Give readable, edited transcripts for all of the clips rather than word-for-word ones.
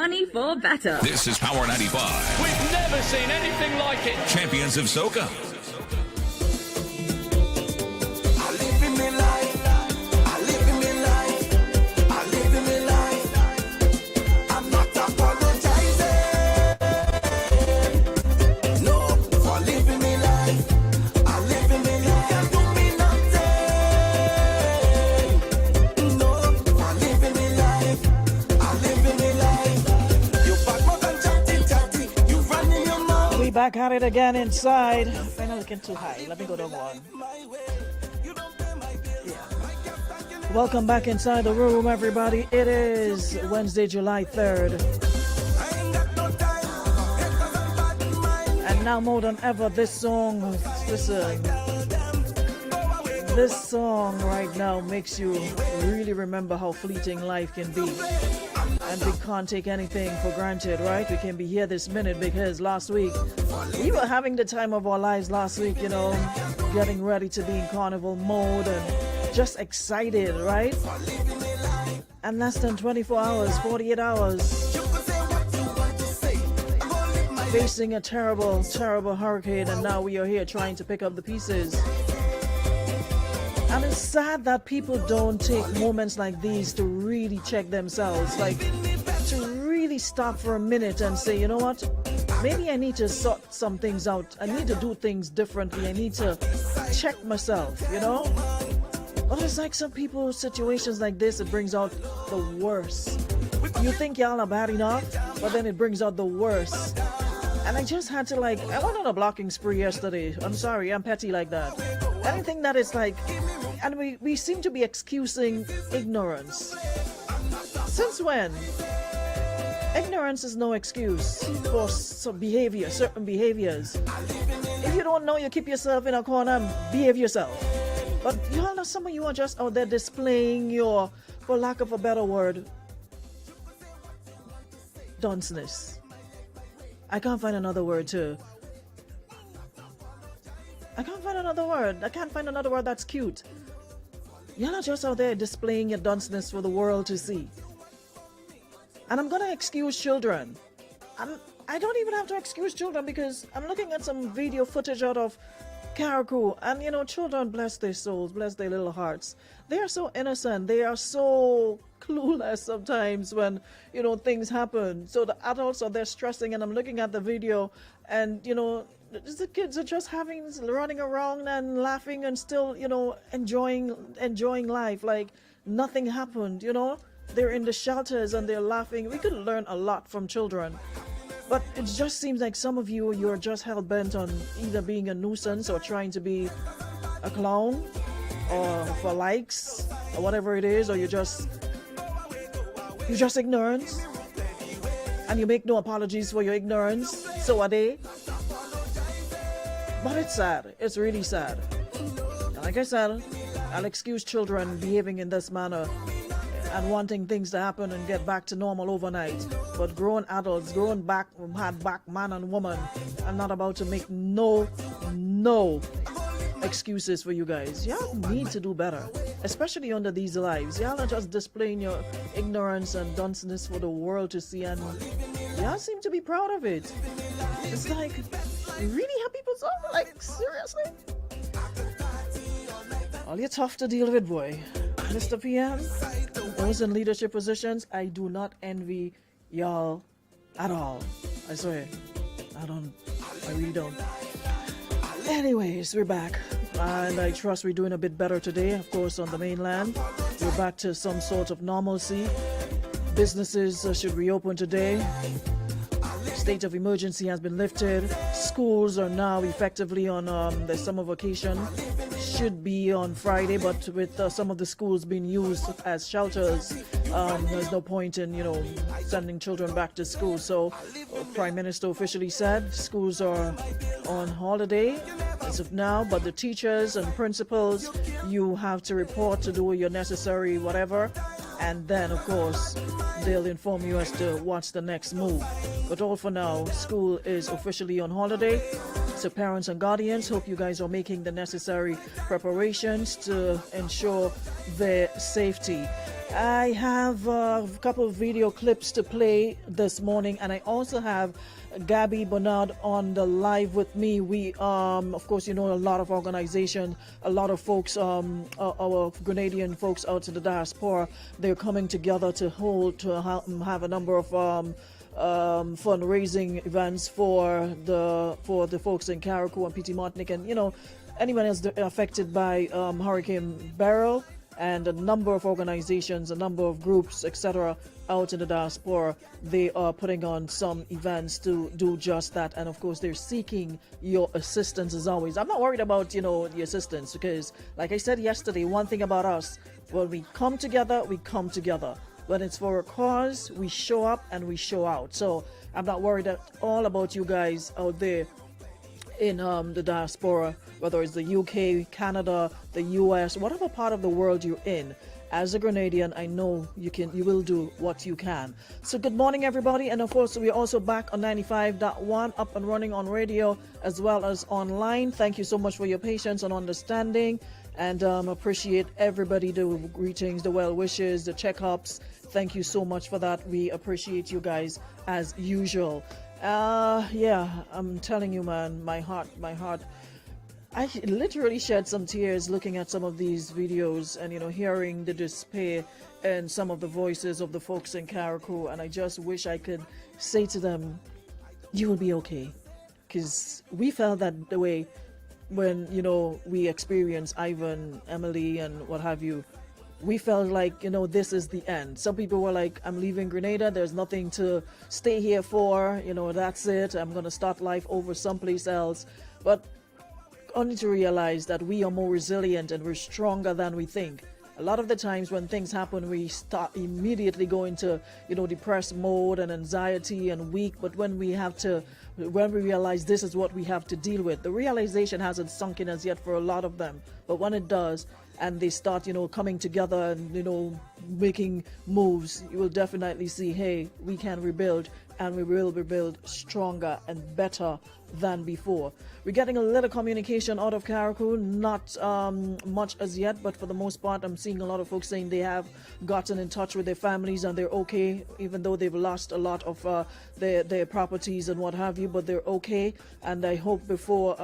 Money for better. This is Power 95. We've never seen anything like it. Champions of Soca. Back at it again inside. I'm not looking too high. Let me go down one. Yeah. Welcome back inside the room, everybody. It is Wednesday, July 3rd. And now more than ever, this song right now makes you really remember how fleeting life can be. And we can't take anything for granted, right? We can be here this minute because last week we were having the time of our lives last week, you know, getting ready to be in carnival mode and just excited, right? And less than 24 hours, 48 hours, facing a terrible, terrible hurricane, and now we are here trying to pick up the pieces. And it's sad that people don't take moments like these to really check themselves, like to really stop for a minute and say, you know what, maybe I need to sort some things out. I need to do things differently. I need to check myself, you know? But it's like some people, situations like this, it brings out the worst. You think y'all are bad enough, but then it brings out the worst. And I just had to I went on a blocking spree yesterday. I'm sorry, I'm petty like that. Anything that is and we seem to be excusing ignorance. Since when? Ignorance is no excuse for some behavior, certain behaviors. If you don't know, you keep yourself in a corner and behave yourself. But y'all know some of you are just out there displaying your, for lack of a better word, dunceness. I can't find another word I can't find another word that's cute. Y'all are just out there displaying your dunceness for the world to see. And I'm gonna excuse children. I don't even have to excuse children because I'm looking at some video footage out of Carriacou, and you know, children, bless their souls, bless their little hearts. They are so innocent. They are so clueless sometimes when, you know, things happen. So the adults are there stressing, and I'm looking at the video, and you know, the kids are just running around and laughing and still, you know, enjoying life like nothing happened, you know. They're in the shelters and they're laughing. We could learn a lot from children. But it just seems like some of you're just hell-bent on either being a nuisance or trying to be a clown or for likes or whatever it is, or you're just ignorant and you make no apologies for your ignorance. So are they. But it's sad. It's really sad. And like I said, I'll excuse children behaving in this manner and wanting things to happen and get back to normal overnight. But grown adults, had back man and woman, are not about to make no excuses for you guys. Y'all need to do better, especially under these lives. Y'all are just displaying your ignorance and dunceness for the world to see, and y'all seem to be proud of it. It's like, really have people so, like, seriously? All you're tough to deal with, boy. Mr. PM, those in leadership positions, I do not envy y'all at all. I swear. I really don't. Anyways, we're back. And I trust we're doing a bit better today, of course, on the mainland. We're back to some sort of normalcy. Businesses should reopen today. State of emergency has been lifted. Schools are now effectively on the summer vacation. Should be on Friday, but with some of the schools being used as shelters, there's no point in, you know, sending children back to school. So Prime Minister officially said schools are on holiday as of now, but the teachers and principals, you have to report to do your necessary whatever, and then of course they'll inform you as to what's the next move. But all for now, school is officially on holiday. to parents and guardians. Hope you guys are making the necessary preparations to ensure their safety. I have a couple of video clips to play this morning, and I also have Gabby Bernard on the live with me. We, of course, a lot of organizations, a lot of folks, our Grenadian folks out in the diaspora, they're coming together to have a number of fundraising events for the folks in Carriacou and PT Martinique, and anyone else affected by Hurricane Beryl, and a number of organizations, a number of groups, etc., out in the diaspora. They are putting on some events to do just that, and of course they're seeking your assistance as always. I'm not worried about the assistance, because like I said yesterday, one thing about us, when we come together, we come together. When it's for a cause, we show up and we show out. So I'm not worried at all about you guys out there in the diaspora, whether it's the UK, Canada, the US, whatever part of the world you're in. As a Grenadian, I know you will do what you can. So good morning, everybody. And of course, we're also back on 95.1, up and running on radio as well as online. Thank you so much for your patience and understanding. And appreciate everybody, the greetings, the well wishes, the checkups. Thank you so much for that. We appreciate you guys as usual. I'm telling you, man, my heart. I literally shed some tears looking at some of these videos and hearing the despair and some of the voices of the folks in Carriacou, and I just wish I could say to them, you will be okay, because we felt that the way when we experienced Ivan, Emily, and what have you. We felt like this is the end. Some people were like, I'm leaving Grenada, there's nothing to stay here for, that's it, I'm gonna start life over someplace else. But only to realize that we are more resilient and we're stronger than we think. A lot of the times when things happen, we start immediately go into depressed mode and anxiety and weak. But when we realize this is what we have to deal with, the realization hasn't sunk in as yet for a lot of them. But when it does, and they start coming together and making moves, you will definitely see, hey, we can rebuild, and we will rebuild stronger and better than before. We're getting a little communication out of Carriacou, not much as yet, but for the most part, I'm seeing a lot of folks saying they have gotten in touch with their families and they're okay, even though they've lost a lot of their properties and what have you, but they're okay. And I hope before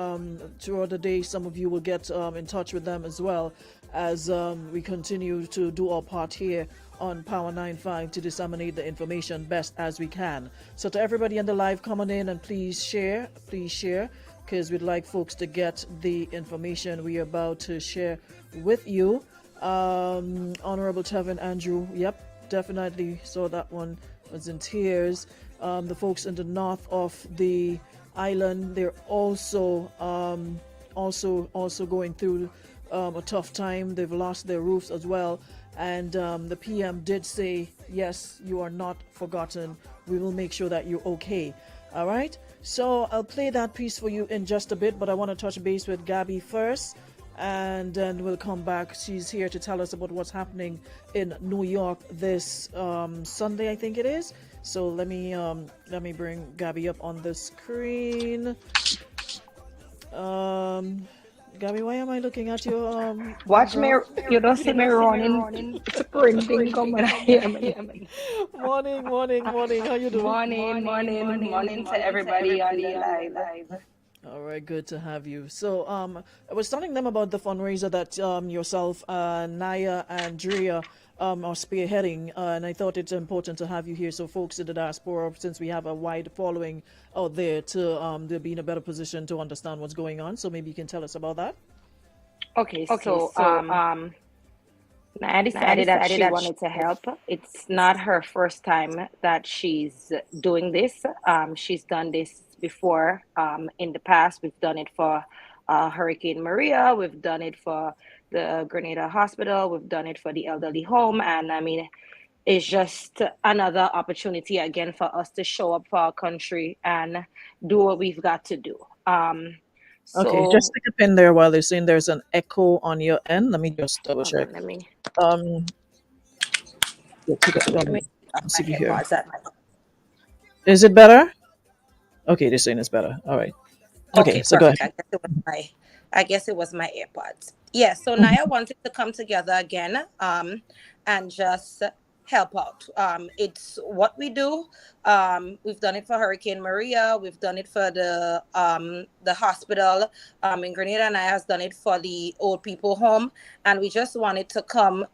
throughout the day, some of you will get in touch with them as well, as we continue to do our part here on Power 95 to disseminate the information best as we can. So to everybody on the live coming in, and please share, because we'd like folks to get the information we are about to share with you. Honorable Tevin Andrew, yep, definitely saw that one, was in tears. The folks in the north of the island, they're also going through a tough time. They've lost their roofs as well. And the PM did say, yes, you are not forgotten. We will make sure that you're okay. All right. So I'll play that piece for you in just a bit, but I want to touch base with Gabby first, and then we'll come back. She's here to tell us about what's happening in New York this Sunday, I think it is. So let me bring Gabby up on the screen. Gabby, why am I looking at your watch me? You don't see me running. Sprinting coming here. Morning. How you doing? Morning to everybody on the live. All right, good to have you. So I was telling them about the fundraiser that yourself, Naya and Drea are spearheading, and I thought it's important to have you here so folks in the diaspora, since we have a wide following out there, to be in a better position to understand what's going on. So maybe you can tell us about that. Okay, so Naya decided that she wanted to help. It's not her first time that she's doing this. She's done this before. In the past, we've done it for Hurricane Maria. We've done it for the Grenada Hospital. We've done it for the elderly home. And I mean, it's just another opportunity again for us to show up for our country and do what we've got to do. Okay, just stick a pin there while they're saying there's an echo on your end. Let me just double check. Let me see here. Is it better? Okay, they're saying it's better. All right. Okay, Okay, so go perfect. ahead. I guess it was my AirPods. Yeah, so Naya wanted to come together again, and just help out. It's what we do. We've done it for Hurricane Maria. We've done it for the hospital in Grenada, and Naya has done it for the old people home. And we just wanted to come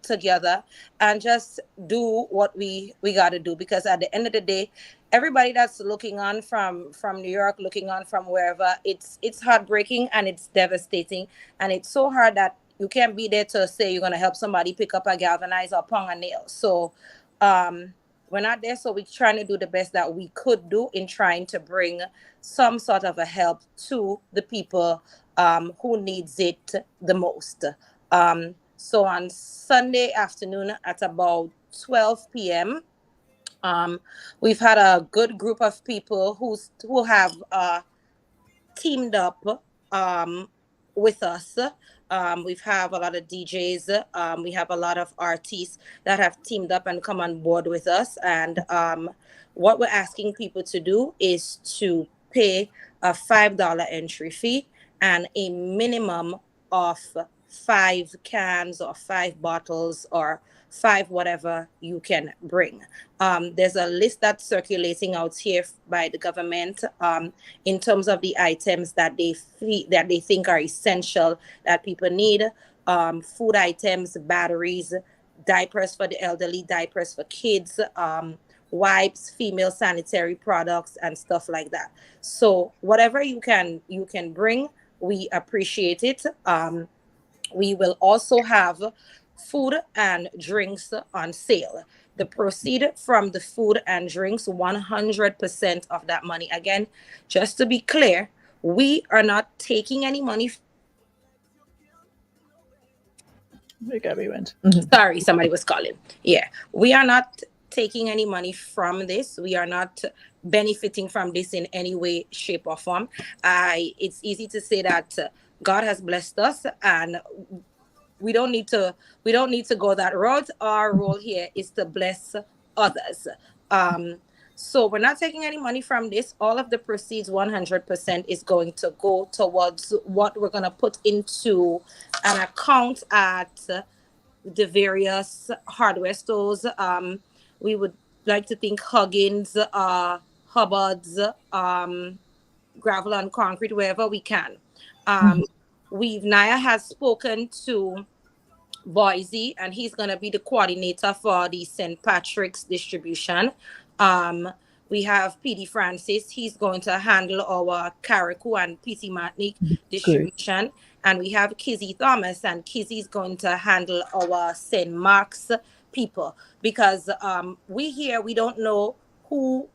together and just do what we got to do, because at the end of the day, everybody that's looking on from New York, looking on from wherever, it's heartbreaking and it's devastating, and it's so hard that you can't be there to say you're gonna help somebody pick up a galvanizer or pong a nail. So we're not there, so we're trying to do the best that we could do in trying to bring some sort of a help to the people who needs it the most. So on Sunday afternoon at about 12 p.m., we've had a good group of people who have teamed up um, with us. We've have a lot of DJs. We have a lot of artists that have teamed up and come on board with us. And what we're asking people to do is to pay a $5 entry fee and a minimum of 5 cans or 5 bottles or 5 whatever you can bring. There's a list that's circulating out here by the government in terms of the items that that they think are essential that people need. Food items, batteries, diapers for the elderly, diapers for kids, wipes, female sanitary products, and stuff like that. So whatever you can bring, we appreciate it. We will also have food and drinks on sale. The proceed from the food and drinks, 100% of that money. Again, just to be clear, we are not taking any money from this. Wake everyone. Sorry, somebody was calling. Yeah, we are not taking any money from this. We are not benefiting from this in any way, shape, or form. It's easy to say that God has blessed us, and we don't need to go that route. Our role here is to bless others. um so we're not taking any money from this. All of the proceeds, 100%, is going to go towards what we're going to put into an account at the various hardware stores. We would like to think Huggins, Hubbard's, gravel and concrete, wherever we can. um Naya has spoken to Boise, and he's going to be the coordinator for the St. Patrick's distribution. Um, we have PD Francis. He's going to handle our Carriacou and PC Matnik Great. distribution. And we have Kizzy Thomas, and Kizzy's going to handle our St. Mark's people, because we here, we don't know who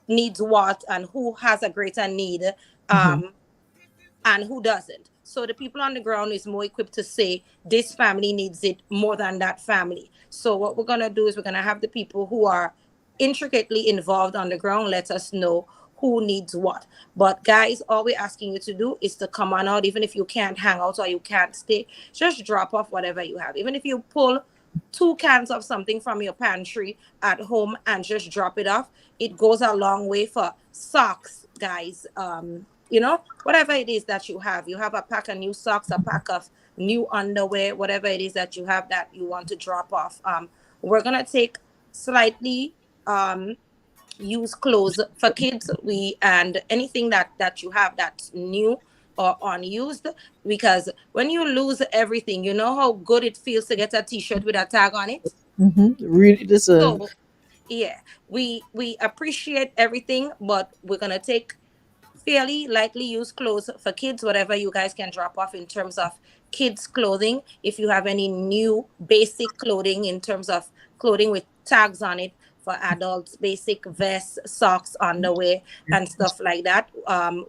needs what and who has a greater need. Um, and who doesn't. So the people on the ground is more equipped to say this family needs it more than that family. So what we're gonna do is we're gonna have the people who are intricately involved on the ground let us know who needs what. But guys, all we're asking you to do is to come on out, even if you can't hang out or you can't stay. Just drop off whatever you have. Even if you pull 2 cans of something from your pantry at home and just drop it off, it goes a long way for socks, guys. Whatever it is that you have a pack of new socks, a pack of new underwear, whatever it is that you have that you want to drop off. We're gonna take slightly used clothes for kids, we and anything that you have that's new or unused, because when you lose everything, you know how good it feels to get a t-shirt with a tag on it. Really, this So yeah, we appreciate everything, but we're gonna take fairly lightly used clothes for kids, whatever you guys can drop off in terms of kids clothing. If you have any new basic clothing in terms of clothing with tags on it for adults, basic vests, socks, underwear, and stuff like that,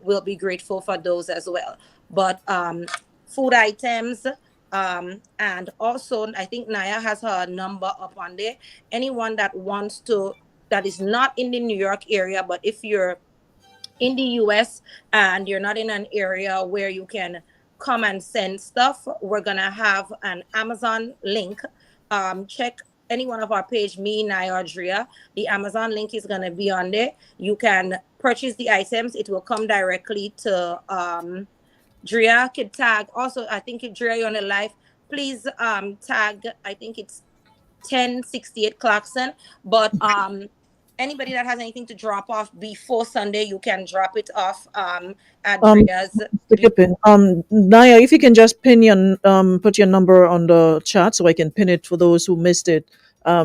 we'll be grateful for those as well. But food items, and also I think Naya has her number up on there. Anyone that wants to, that is not in the New York area, but if you're in the US and you're not in an area where you can come and send stuff, we're gonna have an Amazon link. Check any one of our page, me, Naya, Drea. The Amazon link is gonna be on there. You can purchase the items, it will come directly to Drea. Could tag also. I think if Drea you're on the live, please tag. I think it's 1068 Clarkson. But anybody that has anything to drop off before Sunday, you can drop it off at Um, Drea's. Stick a pin. Naya, if you can just pin your put your number on the chat so I can pin it for those who missed it.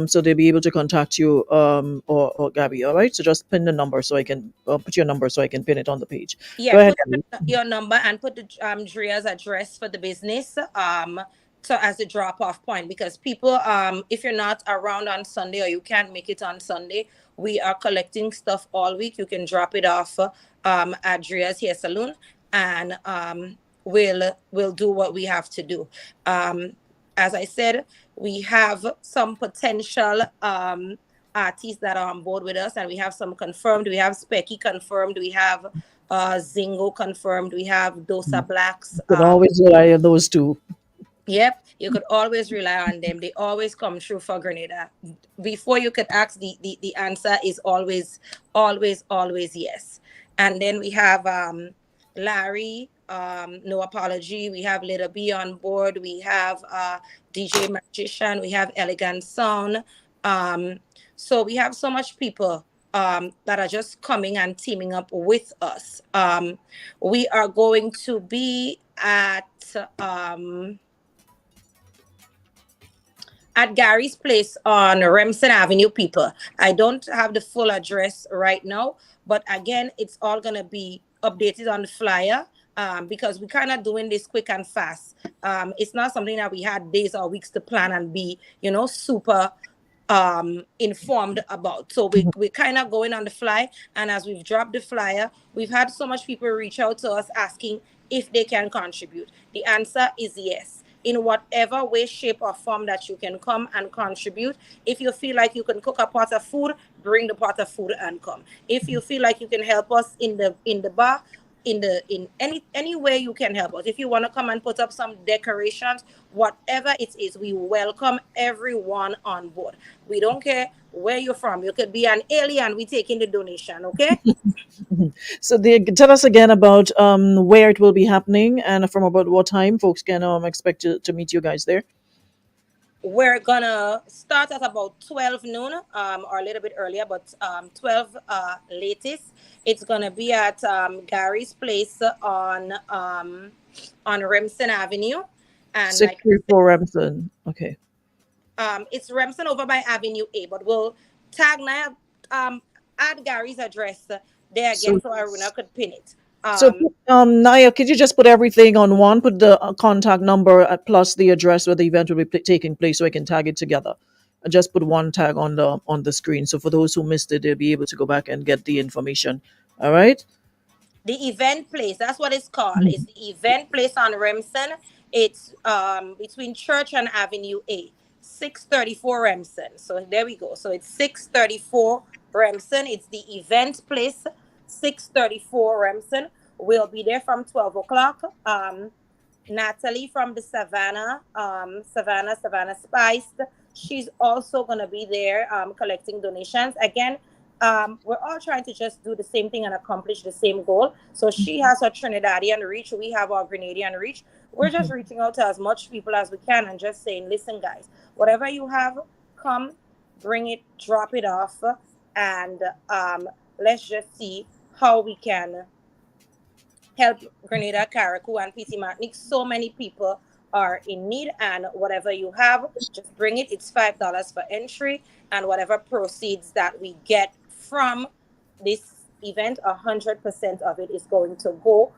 So they'll be able to contact you or Gabby. All right. So just pin the number so I can put your number so I can pin it on the page. Go Yeah, ahead, put Gabby. your number and put the Drea's address for the business so as a drop off point, because people if you're not around on Sunday or you can't make it on Sunday, we are collecting stuff all week. You can drop it off at Drea's Hair Salon, and we'll do what we have to do. As I said, we have some potential artists that are on board with us, and we have some confirmed. We have Specky confirmed. We have Zingo confirmed. We have Dosa Blacks. You can always rely on those two. Yep, you could always rely on them. They always come true for Grenada. Before you could ask, the answer is always, always, always yes. And then we have Larry, no apology. We have Little B on board. We have DJ Magician. We have Elegant Sound. Um, so we have so much people that are just coming and teaming up with us. We are going to be um, at Gary's place on Remsen Avenue, people. I don't have the full address right now, but again, it's all going to be updated on the flyer because we're kind of doing this quick and fast. It's not something that we had days or weeks to plan and be, super informed about. So we're kind of going on the fly. And as we've dropped the flyer, we've had so much people reach out to us asking if they can contribute. The answer is yes. In whatever way, shape, or form that you can come and contribute. If you feel like you can cook a pot of food, bring the pot of food and come. If you feel like you can help us in the bar, in any way you can help us. If you want to come and put up some decorations, whatever it is, we welcome everyone on board. We don't care where you're from. You could be an alien. We taking the donation. Okay. So tell us again about where it will be happening and from about what time folks can expect to meet you guys there. We're gonna start at about 12 noon, or a little bit earlier, but 12 latest. It's gonna be at Gary's place on Remsen Avenue, and Six like three four Remsen. Okay. it's Remsen over by Avenue A, but we'll tag now, add Gary's address there again So so Aruna could pin it. So, Naya, could you just put everything on one? Put the contact number plus the address where the event will be taking place, so I can tag it together. And just put one tag on the screen. So for those who missed it, they'll be able to go back and get the information. All right. The event place, that's what it's called. It's the event place on Remsen. It's between Church and Avenue A, 634 Remsen. So there we go. So it's 634 Remsen. It's the event place, 634 Remsen. We'll be there from 12 o'clock. Natalie from the Savannah Spiced. She's also gonna be there collecting donations. Again, we're all trying to just do the same thing and accomplish the same goal. So she has her Trinidadian reach, we have our Grenadian reach. We're just reaching out to as much people as we can and just saying, listen, guys, whatever you have, come, bring it, drop it off, and let's just see how we can help Grenada, Carriacou, and PT Martinique. So many people are in need, and whatever you have, just bring it. It's $5 for entry, and whatever proceeds that we get from this event, 100% of it is going to go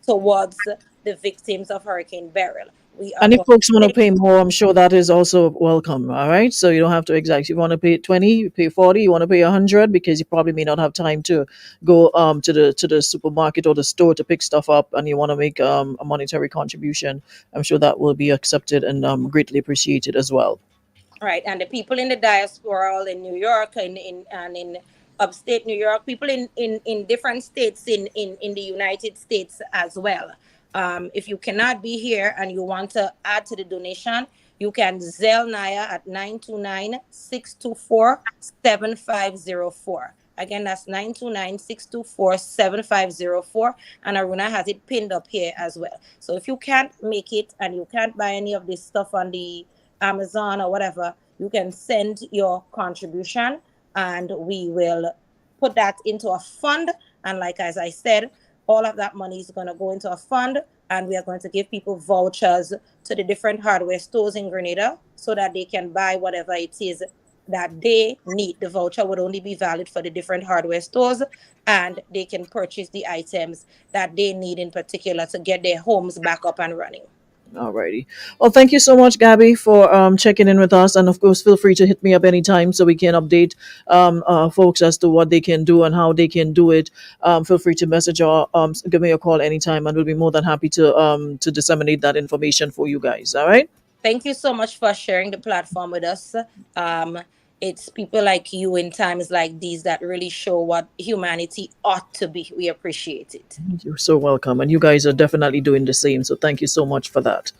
towards the victims of Hurricane Beryl. We are And if going folks want to to pay more, I'm sure that is also welcome. All right. So you don't have to exact. You want to pay 20, you pay 40. You want to pay 100 because you probably may not have time to go to the supermarket or the store to pick stuff up, and you want to make a monetary contribution. I'm sure that will be accepted and greatly appreciated as well. right, and the people in the diaspora, all in New York and in upstate New York, people in different states in the United States as well. If you cannot be here and you want to add to the donation, you can Zelle Naya at 929-624-7504. Again, that's 929-624-7504. And Aruna has it pinned up here as well. So if you can't make it and you can't buy any of this stuff on the Amazon or whatever, you can send your contribution and we will put that into a fund. And like as I said, all of that money is going to go into a fund, and we are going to give people vouchers to the different hardware stores in Grenada so that they can buy whatever it is that they need. The voucher would only be valid for the different hardware stores, and they can purchase the items that they need in particular to get their homes back up and running. Alrighty. Well, thank you so much, Gabby, for checking in with us. And of course, feel free to hit me up anytime so we can update folks as to what they can do and how they can do it. Feel free to message or give me a call anytime, and we'll be more than happy to disseminate that information for you guys. All right. Thank you so much for sharing the platform with us. Um, it's people like you in times like these that really show what humanity ought to be. We appreciate it. You're so welcome. And you guys are definitely doing the same. So thank you so much for that.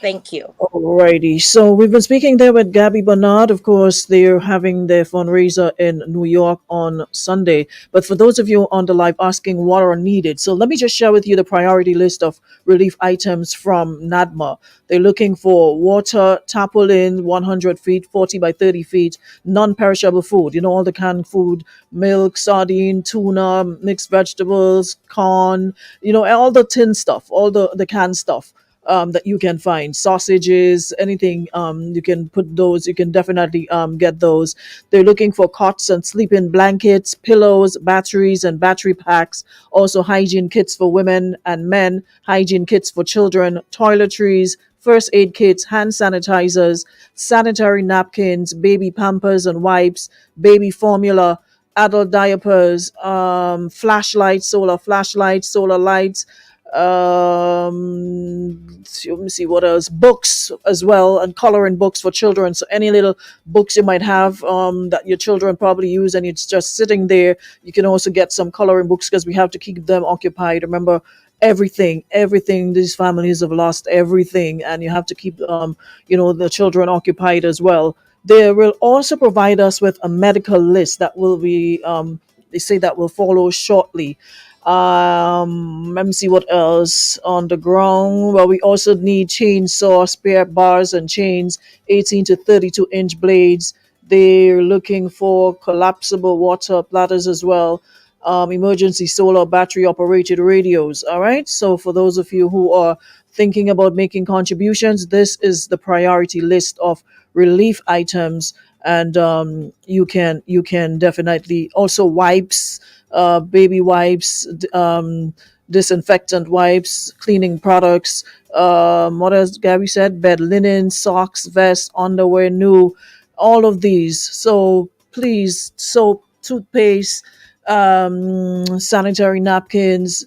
Thank you. Alrighty, so we've been speaking there with Gabby Bernard. Of course, they're having their fundraiser in New York on Sunday. But for those of you on the live asking what are needed, so let me just share with you the priority list of relief items from NADMA. They're looking for water, tarpaulin, 100 feet, 40 by 30 feet, non-perishable food. You know, all the canned food, milk, sardine, tuna, mixed vegetables, corn, you know, all the tin stuff, all the canned stuff that you can find, sausages, anything. You can put those. You can definitely get those. They're looking for cots and sleeping blankets, pillows, batteries, and battery packs. Also, hygiene kits for women and men, hygiene kits for children, toiletries, first aid kits, hand sanitizers, sanitary napkins, baby pampers and wipes, baby formula, adult diapers, flashlights, solar lights, let me see what else, books as well, and coloring books for children. So any little books you might have that your children probably use and it's just sitting there, you can also get some coloring books because we have to keep them occupied. Remember, everything, these families have lost everything, and you have to keep the children occupied as well. They will also provide us with a medical list that will be they say that will follow shortly. Let me see what else on the ground. Well, we also need chainsaw, spare bars and chains, 18 to 32-inch blades. They're looking for collapsible water platters as well. Emergency solar battery operated radios. All right. So for those of you who are thinking about making contributions, this is the priority list of relief items, and you can definitely also wipes, baby wipes, disinfectant wipes, cleaning products. What else Gabby said? Bed linen, socks, vests, underwear, new, all of these. So please, soap, toothpaste, sanitary napkins,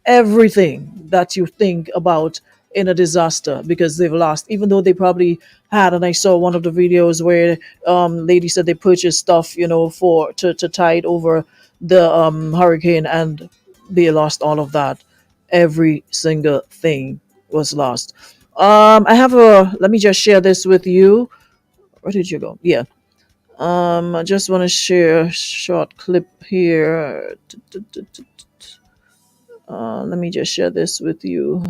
everything that you think about in a disaster, because they've lost, even though they probably had. And I saw one of the videos where lady said they purchased stuff, for to tide over the hurricane, and they lost all of that. Every single thing was lost. I have a let me just share this with you. Where did you go? Yeah. I just want to share a short clip here. Let me just share this with you.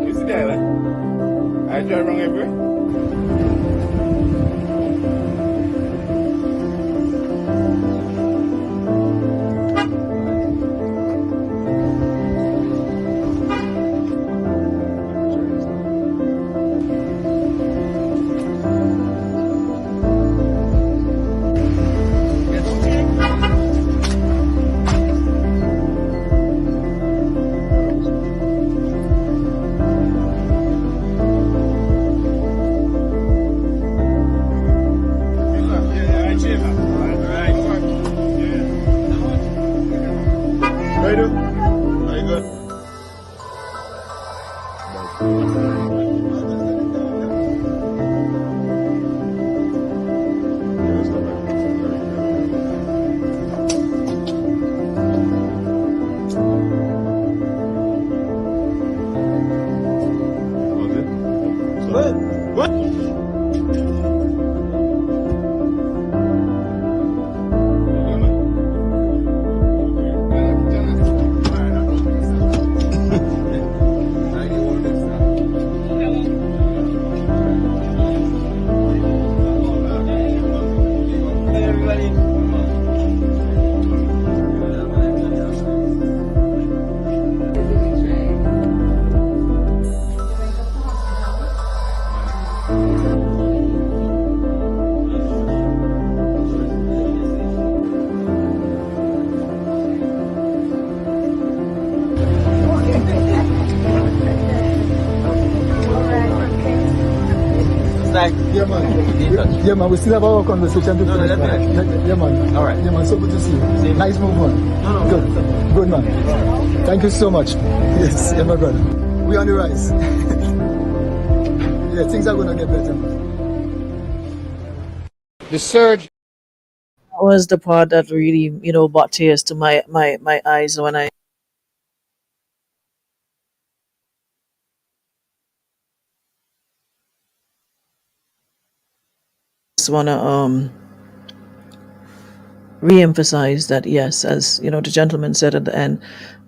You see that? I drive wrong everywhere. you do? Are you good? What? What? Yeah, man. Yeah, man. We still have our conversation to finish, man. Yeah, man. All right. Yeah, man. So good to see you. Nice move, man. Good. Good, man. Thank you so much. Yes, yeah, my brother. We on the rise. Yeah, things are gonna get better. The surge. That was the part that really, brought tears to my eyes when I just wanna re-emphasize that yes, as the gentleman said at the end,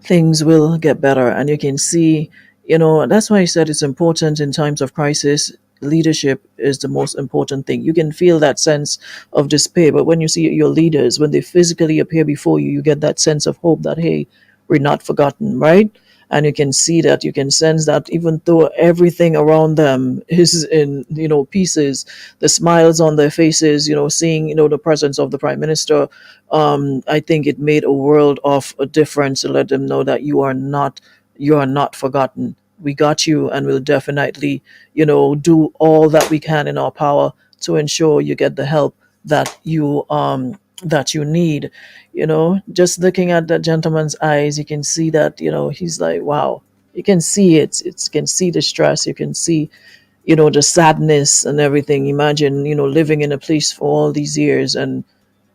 things will get better, and you can see, that's why I said it's important in times of crisis. Leadership is the most important thing. You can feel that sense of despair, but when you see your leaders, when they physically appear before you, you get that sense of hope that hey, we're not forgotten, right? And you can see that, you can sense that even though everything around them is in pieces, the smiles on their faces, seeing the presence of the prime minister, I think it made a world of a difference to let them know that you are not forgotten. We got you, and we'll definitely do all that we can in our power to ensure you get the help that you need. Just looking at that gentleman's eyes, you can see that he's like, wow. You can see it. You can see the stress. You can see the sadness and everything. Imagine living in a place for all these years, and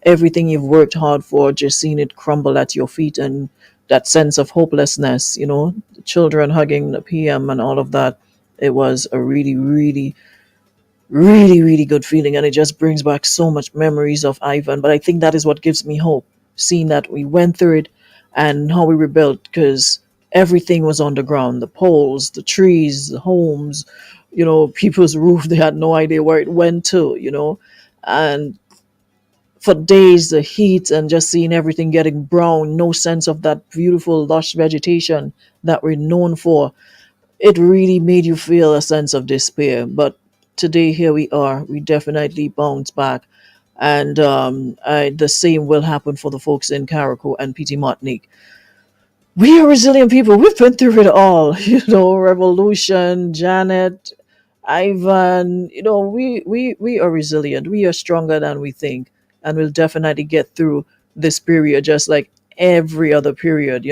everything you've worked hard for, just seeing it crumble at your feet, and that sense of hopelessness, the children hugging the PM and all of that. It was a really, really, really, really good feeling, and it just brings back so much memories of Ivan. But I think that is what gives me hope, seeing that we went through it and how we rebuilt, because everything was on the ground, the poles, the trees, the homes, people's roof, they had no idea where it went to, and for days the heat and just seeing everything getting brown, no sense of that beautiful lush vegetation that we're known for. It really made you feel a sense of despair. But today here we are, we definitely bounced back, and the same will happen for the folks in Carriacou and PT Martinique. We are resilient people. We've been through it all, revolution, Janet, Ivan. We are resilient. We are stronger than we think, and we'll definitely get through this period, just like every other period.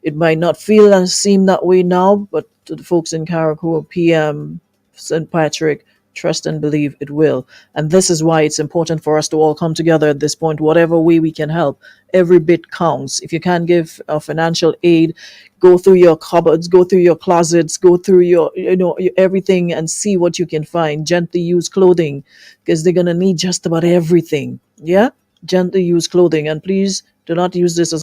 It might not feel and seem that way now, but to the folks in Carriacou, PM, St. Patrick, trust and believe it will. And this is why it's important for us to all come together at this point, whatever way we can help. Every bit counts. If you can't give financial aid, go through your cupboards, go through your closets, go through your everything, and see what you can find. Gently used clothing, because they're gonna need just about everything. Yeah, gently used clothing, and please do not use this as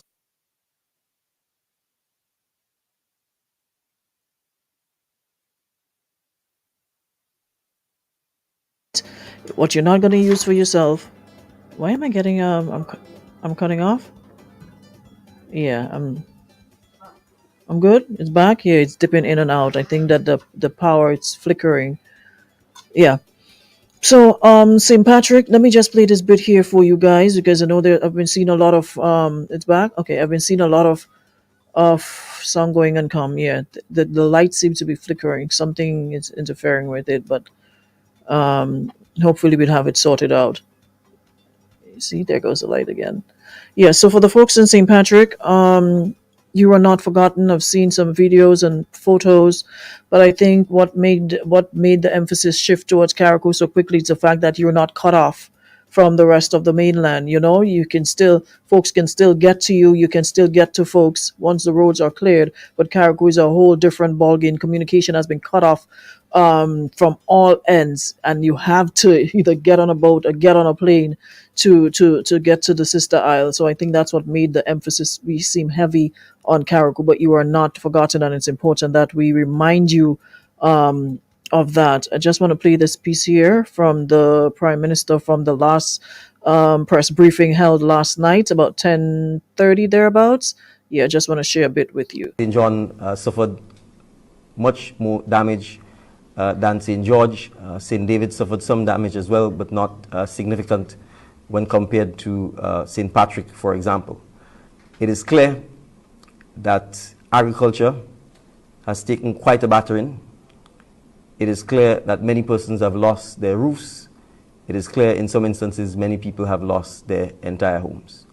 what you're not gonna use for yourself. Why am I getting I'm cutting off? Yeah, I'm good. It's back. Yeah, it's dipping in and out. I think that the power, it's flickering. Yeah. So St. Patrick, let me just play this bit here for you guys, because I know that I've been seeing a lot of it's back. Okay, I've been seeing a lot of sound going and come. Yeah, the light seems to be flickering. Something is interfering with it, but hopefully we'll have it sorted out. See, there goes the light again. Yeah, so for the folks in St. Patrick, you are not forgotten. I've seen some videos and photos, but I think what made the emphasis shift towards Carriacou so quickly is the fact that you're not cut off from the rest of the mainland. You know, folks can still get to you. You can still get to folks once the roads are cleared. But Carriacou is a whole different ballgame. Communication has been cut off from all ends, and you have to either get on a boat or get on a plane to get to the sister isle. So I think that's what made the emphasis we seem heavy on Carriacou. But you are not forgotten, and it's important that we remind you of that. I just want to play this piece here from the Prime Minister from the last press briefing held last night, about 10:30 thereabouts. Yeah, I just want to share a bit with you. St. John suffered much more damage than St. George. St. David suffered some damage as well, but not significant when compared to St. Patrick, for example. It is clear that agriculture has taken quite a battering. It is clear that many persons have lost their roofs. It is clear in some instances many people have lost their entire homes.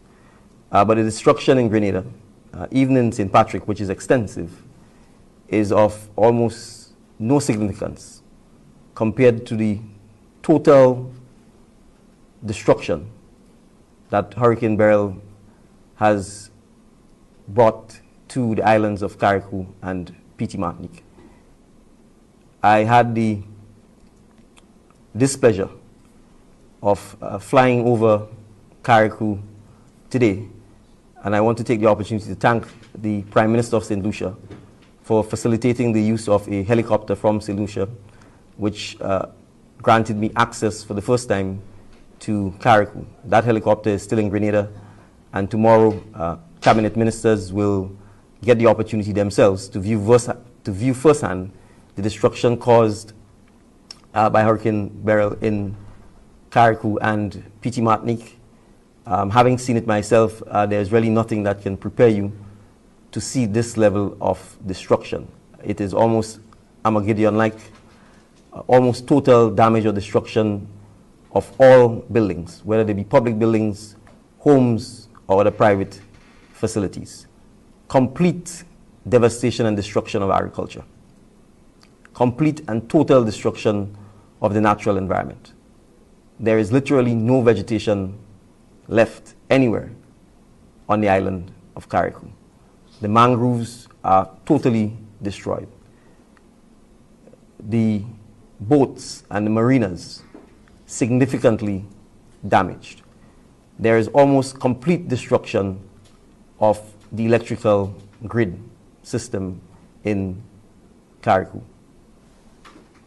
But the destruction in Grenada, even in St. Patrick, which is extensive, is of almost no significance compared to the total destruction that Hurricane Beryl has brought to the islands of Carriacou and Petite Martinique. I had the displeasure of flying over Carriacou today, and I want to take the opportunity to thank the Prime Minister of St. Lucia for facilitating the use of a helicopter from St. Lucia, which granted me access for the first time to Carriacou. That helicopter is still in Grenada, and tomorrow cabinet ministers will get the opportunity themselves to view firsthand the destruction caused by Hurricane Beryl in Carriacou and Petite Martinique. Having seen it myself, there's really nothing that can prepare you to see this level of destruction. It is almost Armageddon-like, almost total damage or destruction of all buildings, whether they be public buildings, homes, or other private facilities. Complete devastation and destruction of agriculture. Complete and total destruction of the natural environment. There is literally no vegetation left anywhere on the island of Carriacou. The mangroves are totally destroyed. The boats and the marinas significantly damaged. There is almost complete destruction of the electrical grid system in Carriacou.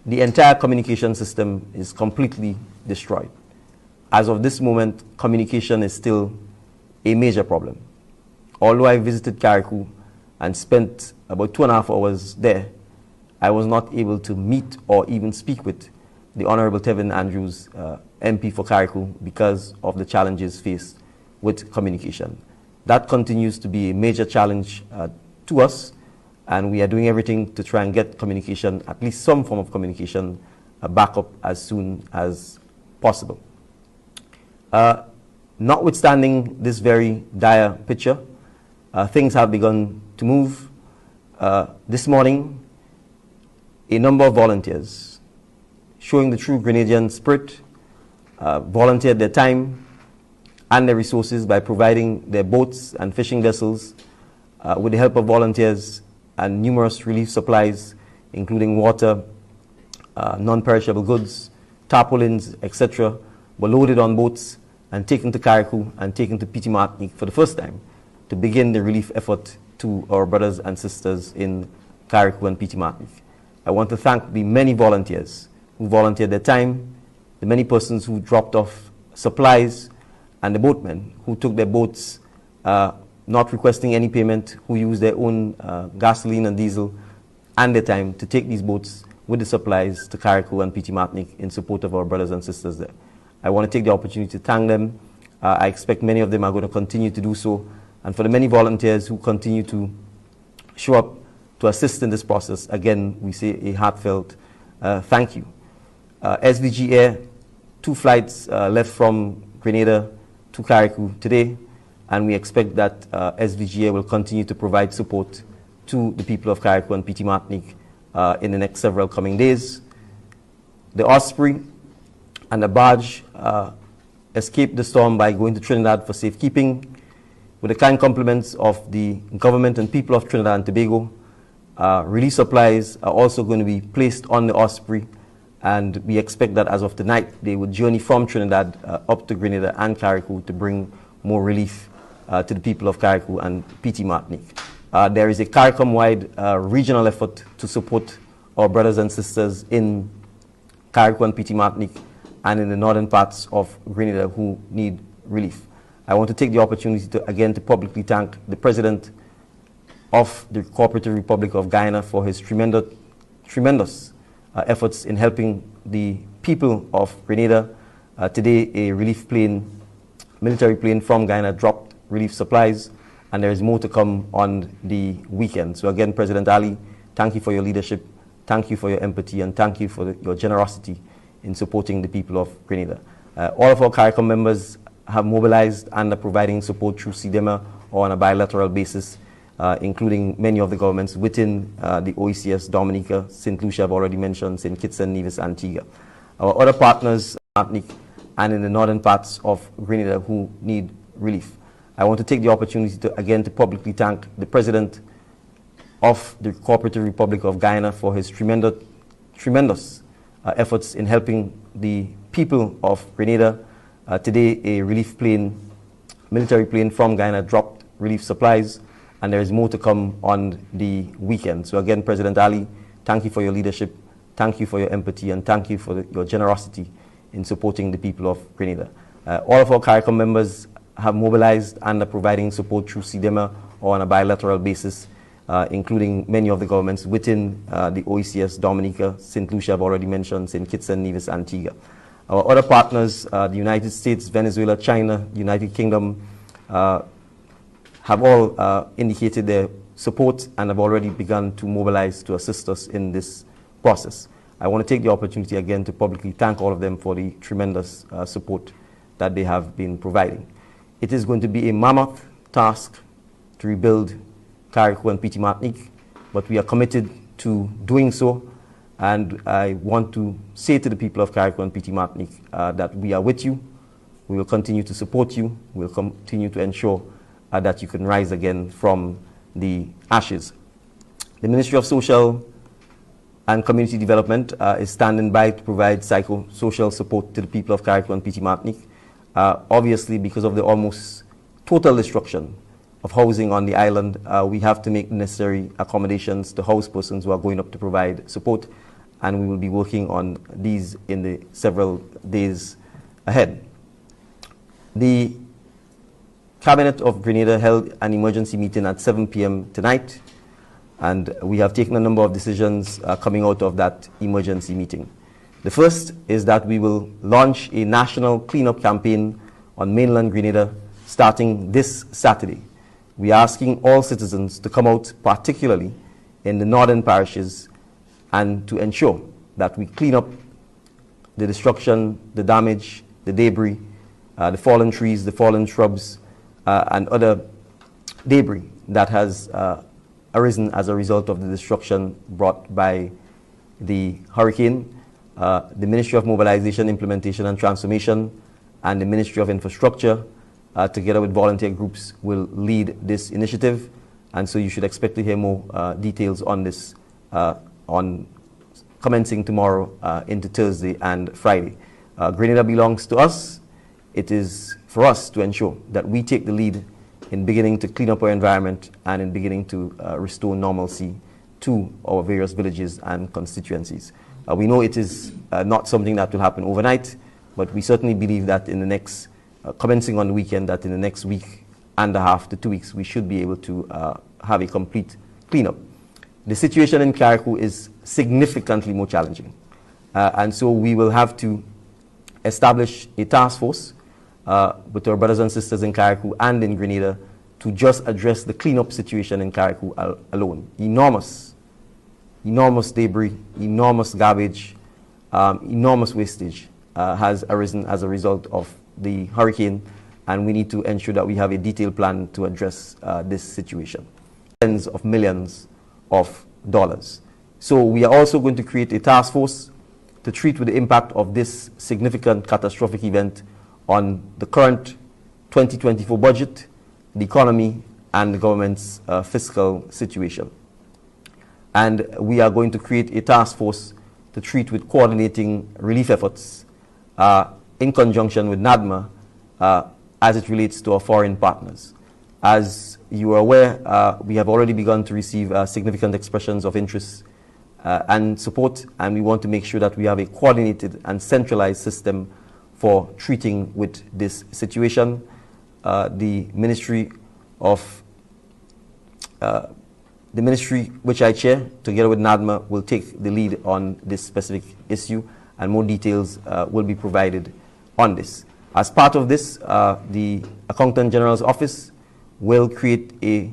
The entire communication system is completely destroyed. As of this moment, communication is still a major problem. Although I visited Carriacou and spent about 2.5 hours there, I was not able to meet or even speak with the Honorable Tevin Andrews, MP for Carriacou, because of the challenges faced with communication. That continues to be a major challenge to us, and we are doing everything to try and get communication, at least some form of communication, back up as soon as possible. Notwithstanding this very dire picture, things have begun to move. This morning, a number of volunteers, showing the true Grenadian spirit, volunteered their time and their resources by providing their boats and fishing vessels with the help of volunteers, and numerous relief supplies, including water, non-perishable goods, tarpaulins, etc., were loaded on boats and taken to Carriacou and taken to Petite Martinique for the first time to begin the relief effort to our brothers and sisters in Carriacou and Petite Martinique. I want to thank the many volunteers who volunteered their time, the many persons who dropped off supplies, and the boatmen who took their boats not requesting any payment, who used their own gasoline and diesel and their time to take these boats with the supplies to Carriacou and Petite Martinique in support of our brothers and sisters there. I want to take the opportunity to thank them. I expect many of them are going to continue to do so. And for the many volunteers who continue to show up to assist in this process, again, we say a heartfelt thank you. SVG Air, 2 flights left from Grenada to Carriacou today. and we expect that SVGA will continue to provide support to the people of Carriacou and PT Martinique in the next several coming days. The Osprey and the barge escaped the storm by going to Trinidad for safekeeping. With the kind compliments of the government and people of Trinidad and Tobago, relief supplies are also going to be placed on the Osprey, and we expect that as of tonight they would journey from Trinidad up to Grenada and Carriacou to bring more relief to the people of Carriacou and PT Martinique. There is a CARICOM-wide regional effort to support our brothers and sisters in Carriacou and PT Martinique and in the northern parts of Grenada who need relief. I want to take the opportunity to publicly thank the President of the Cooperative Republic of Guyana for his tremendous efforts in helping the people of Grenada. Today, a relief plane, military plane from Guyana dropped relief supplies, and there is more to come on the weekend. So again, President Ali, thank you for your leadership, thank you for your empathy, and thank you for your generosity in supporting the people of Grenada. All of our CARICOM members have mobilized and are providing support through CDEMA or on a bilateral basis, including many of the governments within the OECS, Dominica, St. Lucia, I've already mentioned, St. Kitts and Nevis, Antigua. Our other partners, Martinique, and in the northern parts of Grenada who need relief. I want to take the opportunity to publicly thank the President of the Cooperative Republic of Guyana for his tremendous efforts in helping the people of Grenada. Today, a relief plane, military plane from Guyana dropped relief supplies, and there is more to come on the weekend. So again, President Ali, thank you for your leadership, thank you for your empathy, and thank you for your generosity in supporting the people of Grenada. All of our CARICOM members have mobilized and are providing support through CDEMA or on a bilateral basis, including many of the governments within the OECS, Dominica, St. Lucia, I've already mentioned, St. Kitts and Nevis, Antigua. Our other partners, the United States, Venezuela, China, United Kingdom, have all indicated their support and have already begun to mobilize to assist us in this process. I want to take the opportunity again to publicly thank all of them for the tremendous support that they have been providing. It is going to be a mammoth task to rebuild Carriacou and PT Martinique, but we are committed to doing so. And I want to say to the people of Carriacou and PT Martinique that we are with you. We will continue to support you. We will continue to ensure that you can rise again from the ashes. The Ministry of Social and Community Development is standing by to provide psychosocial support to the people of Carriacou and PT Martinique. Obviously, because of the almost total destruction of housing on the island, we have to make necessary accommodations to house persons who are going up to provide support, and we will be working on these in the several days ahead. The Cabinet of Grenada held an emergency meeting at 7 p.m. tonight, and we have taken a number of decisions coming out of that emergency meeting. The first is that we will launch a national cleanup campaign on mainland Grenada starting this Saturday. We are asking all citizens to come out, particularly in the northern parishes, and to ensure that we clean up the destruction, the damage, the debris, the fallen trees, the fallen shrubs, and other debris that has arisen as a result of the destruction brought by the hurricane. The Ministry of Mobilization, Implementation and Transformation and the Ministry of Infrastructure, together with volunteer groups, will lead this initiative. And so you should expect to hear more details on this on commencing tomorrow into Thursday and Friday. Grenada belongs to us. It is for us to ensure that we take the lead in beginning to clean up our environment and in beginning to restore normalcy to our various villages and constituencies. We know it is not something that will happen overnight, but we certainly believe that in the next, commencing on the weekend, that in the next week and a half to 2 weeks, we should be able to have a complete cleanup. The situation in Carriacou is significantly more challenging, and so we will have to establish a task force with our brothers and sisters in Carriacou and in Grenada to just address the cleanup situation in Carriacou alone. Enormous debris, enormous garbage, enormous wastage has arisen as a result of the hurricane, and we need to ensure that we have a detailed plan to address this situation. Tens of millions of dollars. So we are also going to create a task force to treat with the impact of this significant catastrophic event on the current 2024 budget, the economy, and the government's fiscal situation. And we are going to create a task force to treat with coordinating relief efforts in conjunction with NADMA as it relates to our foreign partners. As you are aware, we have already begun to receive significant expressions of interest and support, and we want to make sure that we have a coordinated and centralized system for treating with this situation. The ministry which I chair, together with NADMA, will take the lead on this specific issue, and more details will be provided on this. As part of this, the Accountant General's Office will create a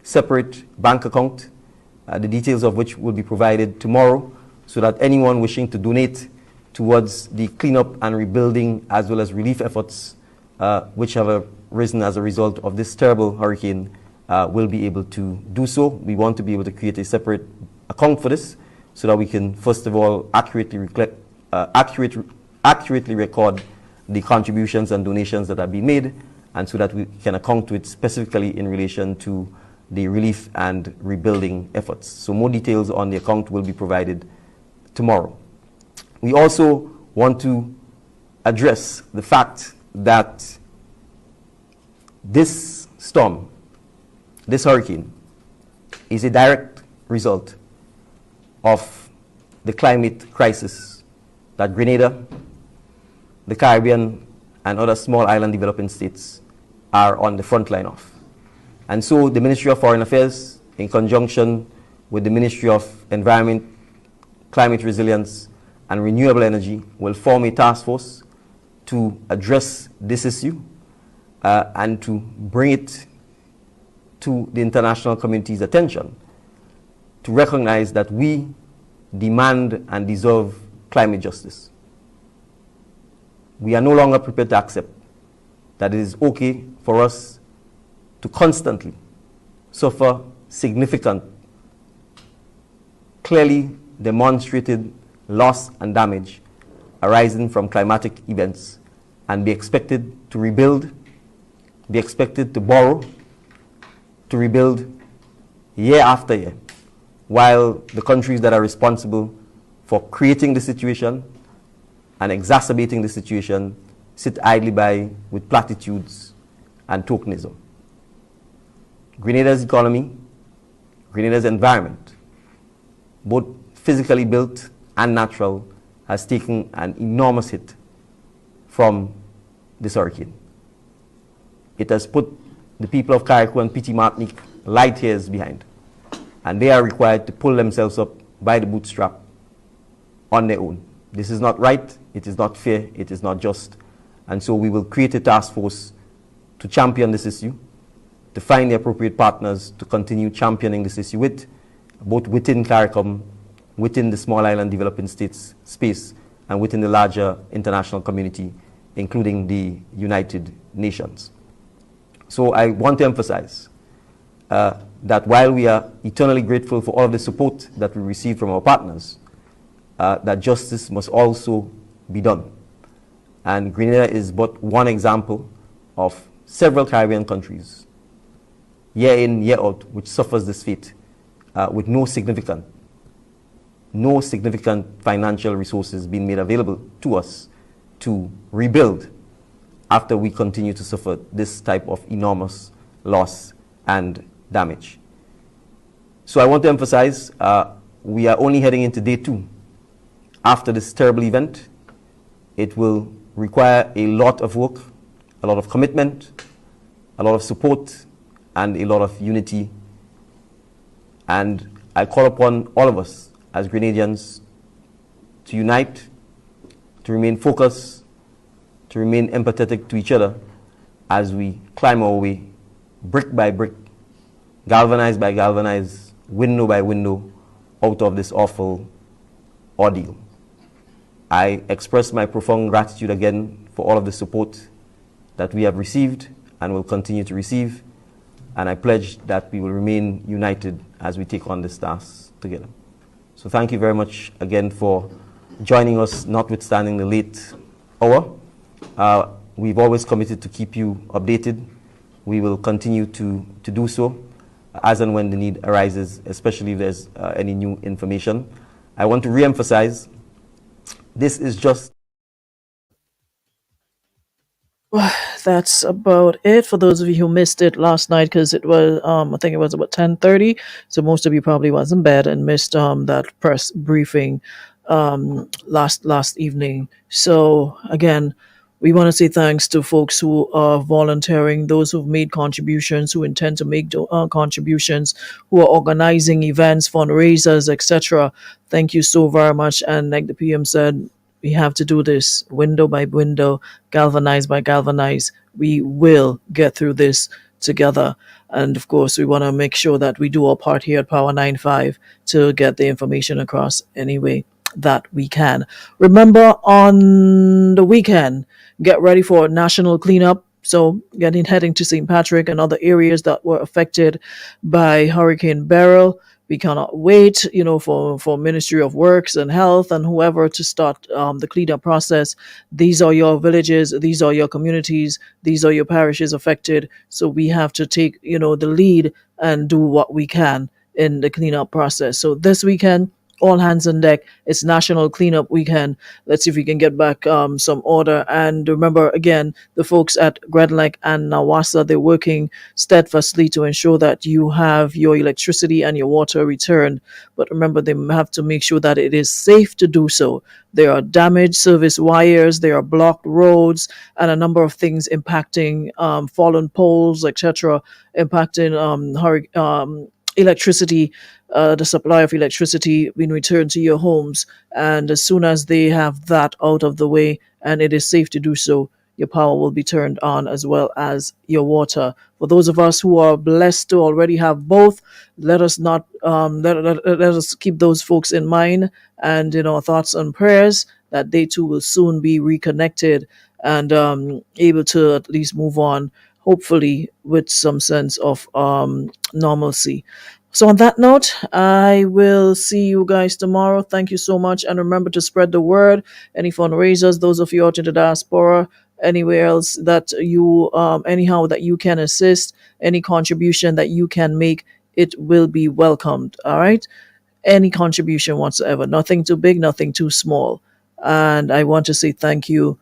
separate bank account, the details of which will be provided tomorrow, so that anyone wishing to donate towards the cleanup and rebuilding as well as relief efforts which have arisen as a result of this terrible hurricane will be able to do so. We want to be able to create a separate account for this so that we can, first of all, accurately record the contributions and donations that have been made, and so that we can account to it specifically in relation to the relief and rebuilding efforts. So more details on the account will be provided tomorrow. We also want to address the fact that this storm, this hurricane, is a direct result of the climate crisis that Grenada, the Caribbean, and other small island developing states are on the front line of. And so the Ministry of Foreign Affairs, in conjunction with the Ministry of Environment, Climate Resilience, and Renewable Energy, will form a task force to address this issue and to bring it to the international community's attention, to recognize that we demand and deserve climate justice. We are no longer prepared to accept that it is okay for us to constantly suffer significant, clearly demonstrated loss and damage arising from climatic events, and be expected to rebuild, be expected to borrow, to rebuild year after year, while the countries that are responsible for creating the situation and exacerbating the situation sit idly by with platitudes and tokenism. Grenada's economy, Grenada's environment, both physically built and natural, has taken an enormous hit from this hurricane. It has put the people of Carriacou and Petit Martinique light years behind, and they are required to pull themselves up by the bootstrap on their own. This is not right, it is not fair, it is not just, and so we will create a task force to champion this issue, to find the appropriate partners to continue championing this issue with, both within CARICOM, within the small island developing states space, and within the larger international community, including the United Nations. So I want to emphasize that while we are eternally grateful for all of the support that we receive from our partners, that justice must also be done. And Grenada is but one example of several Caribbean countries, year in, year out, which suffers this fate with no significant financial resources being made available to us to rebuild after we continue to suffer this type of enormous loss and damage. So I want to emphasize, we are only heading into day 2 after this terrible event. It will require a lot of work, a lot of commitment, a lot of support, and a lot of unity. And I call upon all of us as Grenadians to unite, to remain focused, to remain empathetic to each other as we climb our way, brick by brick, galvanize by galvanize, window by window, out of this awful ordeal. I express my profound gratitude again for all of the support that we have received and will continue to receive. And I pledge that we will remain united as we take on this task together. So thank you very much again for joining us, notwithstanding the late hour. We've always committed to keep you updated. We will continue to do so as and when the need arises, especially if there's any new information. I want to re-emphasize, this is just... That's about it for those of you who missed it last night, because it was I think it was about 10:30, so most of you probably was in bed and missed that press briefing last evening. So again, we want to say thanks to folks who are volunteering, those who've made contributions, who intend to make contributions, who are organizing events, fundraisers, etc. Thank you so very much. And like the PM said, we have to do this window by window, galvanize by galvanize. We will get through this together. And of course, we want to make sure that we do our part here at Power 95 to get the information across any way that we can. Remember, on the weekend, get ready for national cleanup. So heading to St. Patrick and other areas that were affected by Hurricane Beryl. We cannot wait, for Ministry of Works and Health and whoever to start the cleanup process. These are your villages, these are your communities, these are your parishes affected. So we have to take, the lead and do what we can in the cleanup process. So this weekend, all hands on deck. It's National Cleanup Weekend. Let's see if we can get back some order. And remember, again, the folks at Grenlec and Nawasa, they're working steadfastly to ensure that you have your electricity and your water returned. But remember, they have to make sure that it is safe to do so. There are damaged service wires, there are blocked roads, and a number of things impacting fallen poles, etc., impacting electricity, the supply of electricity being returned to your homes. And as soon as they have that out of the way and it is safe to do so, your power will be turned on, as well as your water. For those of us who are blessed to already have both, let us not let us keep those folks in mind and in our thoughts and prayers that they too will soon be reconnected and able to at least move on, hopefully with some sense of normalcy. So on that note, I will see you guys tomorrow. Thank you so much. And remember to spread the word. Any fundraisers, those of you out in the diaspora, anywhere else that you, anyhow that you can assist, any contribution that you can make, it will be welcomed. All right? Any contribution whatsoever. Nothing too big, nothing too small. And I want to say thank you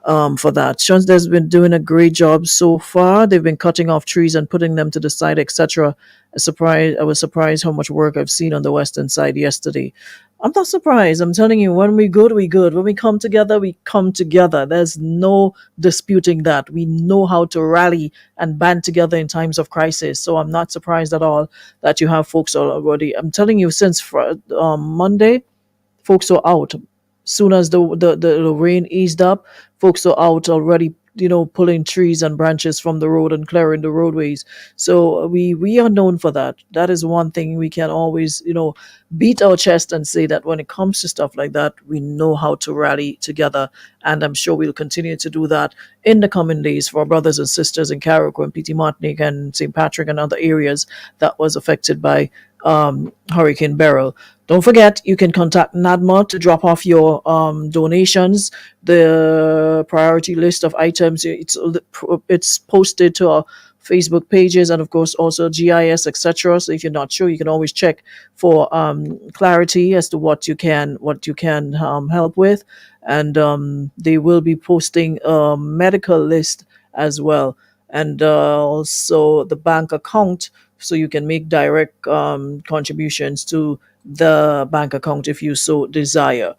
for that. Shonda's been doing a great job so far. They've been cutting off trees and putting them to the side, etc. I was surprised how much work I've seen on the western side yesterday. I'm not surprised. I'm telling you, when we good, we good. When we come together, we come together. There's no disputing that. We know how to rally and band together in times of crisis. So I'm not surprised at all that you have folks already. I'm telling you, since Monday, folks are out. Soon as the rain eased up, folks are out already, pulling trees and branches from the road and clearing the roadways. So we are known for that. That is one thing we can always, beat our chest and say that when it comes to stuff like that, we know how to rally together. And I'm sure we'll continue to do that in the coming days for our brothers and sisters in Carriacou and PT Martinique and St. Patrick and other areas that was affected by Hurricane Beryl. Don't forget, you can contact NADMA to drop off your donations. The priority list of items, it's posted to our Facebook pages and of course also GIS, etc. So if you're not sure, you can always check for clarity as to what you can help with. And they will be posting a medical list as well, and also the bank account, so you can make direct contributions to the bank account if you so desire.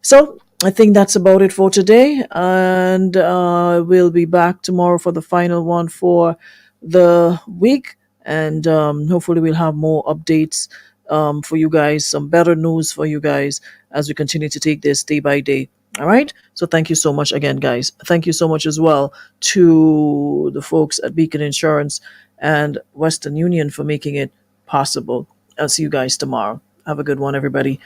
So I think that's about it for today, and we'll be back tomorrow for the final one for the week, and hopefully we'll have more updates for you guys, some better news for you guys as we continue to take this day by day. All right. So thank you so much again, guys. Thank you so much as well to the folks at Beacon Insurance and Western Union for making it possible. I'll see you guys tomorrow. Have a good one, everybody.